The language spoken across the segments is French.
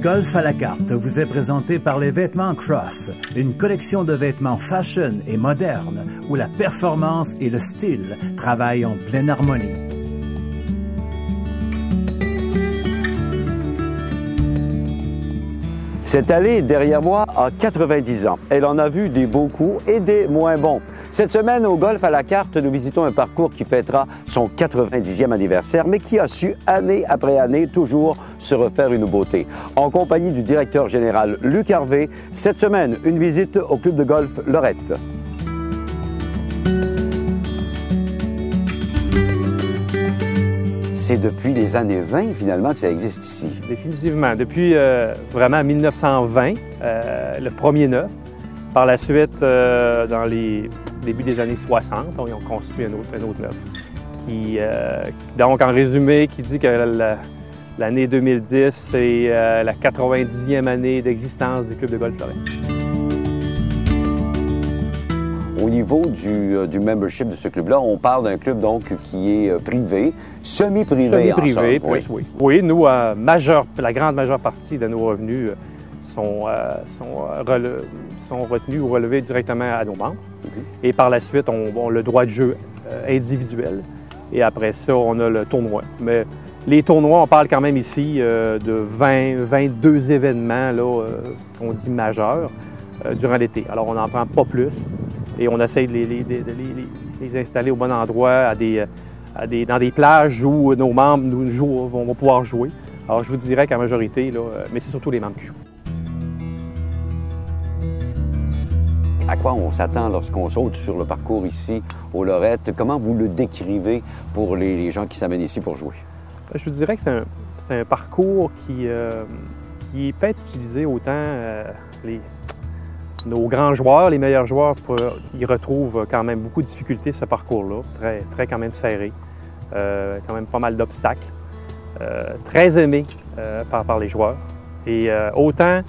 Golf à la carte vous est présenté par les vêtements Cross, une collection de vêtements fashion et moderne où la performance et le style travaillent en pleine harmonie. Cette allée derrière moi a 90 ans. Elle en a vu des beaux coups et des moins bons. Cette semaine, au Golf à la carte, nous visitons un parcours qui fêtera son 90e anniversaire, mais qui a su, année après année, toujours se refaire une beauté. En compagnie du directeur général Luc Harvey, cette semaine, une visite au club de golf Lorette. C'est depuis les années 20, finalement, que ça existe ici. Définitivement. Depuis vraiment 1920, le premier neuf. Par la suite, dans les débuts des années 60, on a construit un autre neuf. Donc, en résumé, qui dit que l'année 2010, c'est la 90e année d'existence du club de golf Lorette. Au niveau du membership de ce club-là, on parle d'un club donc qui est privé, semi-privé en somme. Oui. Oui, nous, la grande majeure partie de nos revenus sont retenus ou relevés directement à nos membres. Et par la suite, on a le droit de jeu individuel. Et après ça, on a le tournoi. Mais les tournois, on parle quand même ici de 22 événements, là, on dit majeurs, durant l'été. Alors, on n'en prend pas plus. Et on essaye de les installer au bon endroit, dans des plages où nos membres vont pouvoir jouer. Alors, je vous dirais qu'en majorité, là, mais c'est surtout les membres qui jouent. À quoi on s'attend lorsqu'on saute sur le parcours ici, au Lorette? Comment vous le décrivez pour les gens qui s'amènent ici pour jouer? Je vous dirais que c'est un parcours qui peut être utilisé autant nos grands joueurs, les meilleurs joueurs, ils retrouvent quand même beaucoup de difficultés ce parcours-là, très quand même serré, quand même pas mal d'obstacles, très aimé par les joueurs. Et autant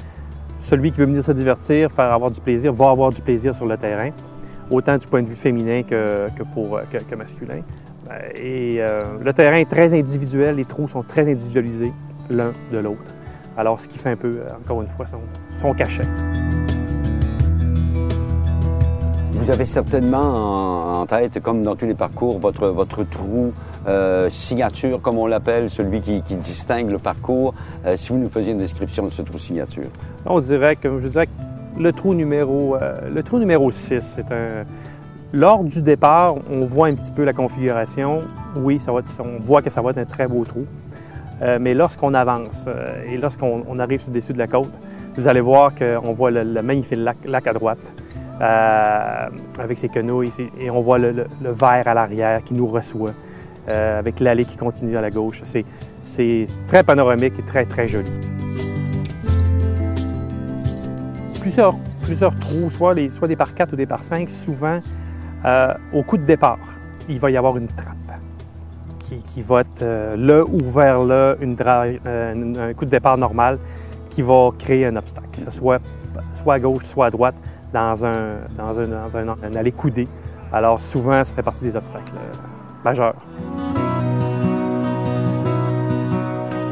celui qui veut venir se divertir, avoir du plaisir, va avoir du plaisir sur le terrain, autant du point de vue féminin que masculin. Et le terrain est très individuel, les trous sont très individualisés l'un de l'autre. Alors, ce qui fait un peu, encore une fois, son cachet. Vous avez certainement en tête, comme dans tous les parcours, votre trou signature, comme on l'appelle, celui qui distingue le parcours. Si vous nous faisiez une description de ce trou signature. Je dirais que le trou numéro 6, c'est lors du départ, on voit un petit peu la configuration. Oui, on voit que ça va être un très beau trou. Mais lorsqu'on avance et lorsqu'on arrive sur le dessus de la côte, vous allez voir qu'on voit le magnifique lac à droite. Avec ses canaux et on voit le vert à l'arrière qui nous reçoit, avec l'allée qui continue à la gauche. C'est très panoramique et très, très joli. Plusieurs trous, soit des par 4 ou des par 5, souvent, au coup de départ, il va y avoir une trappe qui va être là ou vers là, un coup de départ normal qui va créer un obstacle, que ce soit à gauche, soit à droite, dans un allée coudée. Alors souvent, ça fait partie des obstacles majeurs.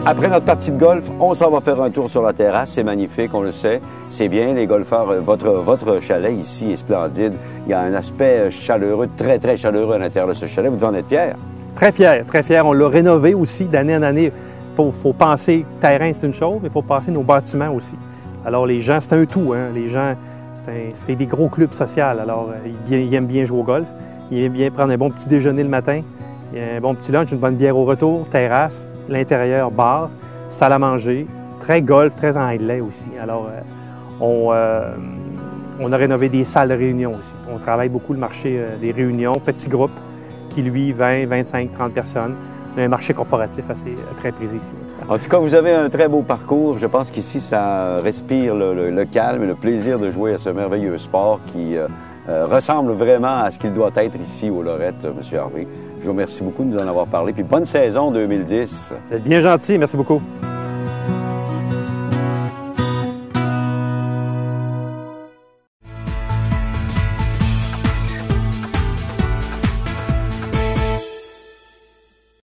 Après notre partie de golf, on s'en va faire un tour sur la terrasse. C'est magnifique, on le sait. C'est bien, les golfeurs. Votre chalet ici est splendide. Il y a un aspect chaleureux, très, très chaleureux à l'intérieur de ce chalet. Vous devez en être fiers. Très fiers, très fiers. On l'a rénové aussi d'année en année. Il faut penser, terrain, c'est une chose, mais il faut penser nos bâtiments aussi. Alors les gens, c'est un tout, hein. Les gens, c'était des gros clubs sociaux. Alors ils aiment bien jouer au golf. Ils aiment bien prendre un bon petit déjeuner le matin, un bon petit lunch, une bonne bière au retour, terrasse, l'intérieur, bar, salle à manger, très golf, très anglais aussi. Alors on a rénové des salles de réunion aussi. On travaille beaucoup le marché des réunions, petits groupes qui, lui, 20, 25, 30 personnes. Un marché corporatif très prisé ici. En tout cas, vous avez un très beau parcours. Je pense qu'ici, ça respire le calme et le plaisir de jouer à ce merveilleux sport qui ressemble vraiment à ce qu'il doit être ici au Lorette, M. Harvey. Je vous remercie beaucoup de nous en avoir parlé. Puis bonne saison 2010. Vous êtes bien gentil. Merci beaucoup.